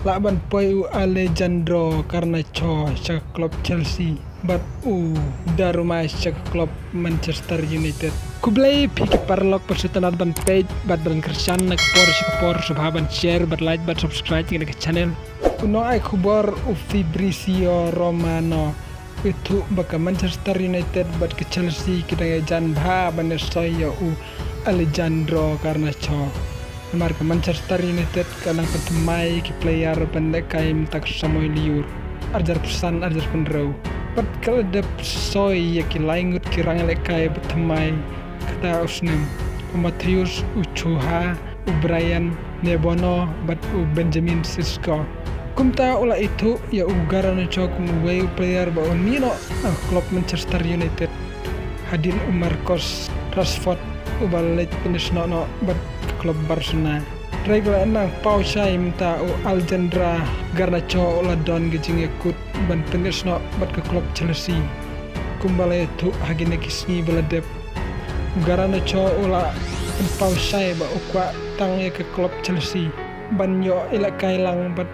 laban poi Alejandro Garnacho sa klub Chelsea bat darumay sa klub Manchester United. Kublay piki parlok persetanat ban page bat ban kersan por subhaban share bat like bat subscribe ke channel. Uno ay kubor Fabrizio Romano itu baka Manchester United bat ke Chelsea kita jan bha ban soyo Alejandro Garnacho. Marka Manchester United kanang petemai ki player pendek kaim tak samoy liur arjar pesan arjar pendraw pat kala dep soy ki laingut ki rangle kai petemai kata usnem Matheus Uchuha Brian Nebono bat Benjamin Sesko kumta ula itu ya ugaran chok way player ba onino klub Manchester United hadin Marcos Rashford ubalet pinisno no bat klub Barcelona. Regla nang pau sai minta Alejandro Garnacho la don gijing ikut ban pinisno bat ke klub Chelsea. Kumbale tu hagine kisni beladep. Garnacho ula pau sai ba ukwa tang ke klub Chelsea. Ban yo ila kailang bat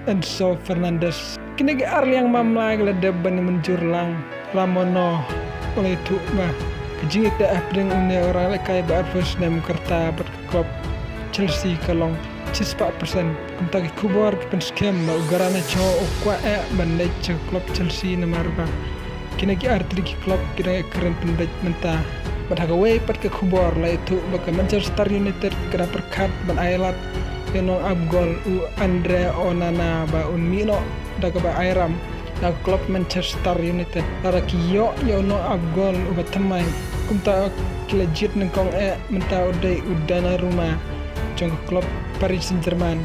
Enzo Fernandez. Kini ge arliang mamla geladep ban menjur lang Ramono oleh tu ba jing ita apring une orang lekai ba first name kerta bat klub Chelsea kalong 4% kumta ki kubor ki penskem ba ugarana cho ukwa bandai cha klub Chelsea nomor ba kina ki arti ki klub kira keren pendaj menta bat hagawe pat ke kubor la itu ba Manchester United kena perkat ban ailat kenong abgol Andre Onana ba unmino daga ba airam na klub Manchester United tara kiyo no abgol ubat temai kumta kilajit ng kong menta uday udana rumah jong klub Paris Saint-Germain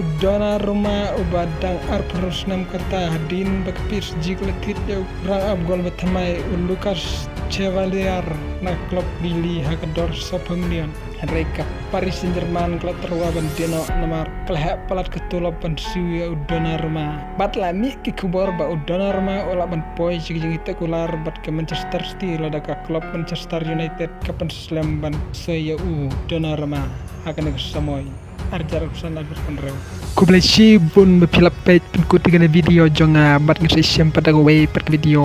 udana rumah ubadang arperus nam kata hadin bakpis jikletit ya rang abgol batamay Lucas Chevalier na klub Billy Hagador sa pemilion Reka Paris Saint-Germain klub terwaban dino nomor pelehak pelat ketulap pensiu udana rumah bat lami ki kubor ba udana rumah ola ban poi jing ita kular bat ke Manchester City lada ka klub Manchester United kapan slam ban soya udana rumah akan kesamoy arjar kusan agar penrew kublai si bun bepilap page penkut dengan video jonga bat ngasih pada gawe per video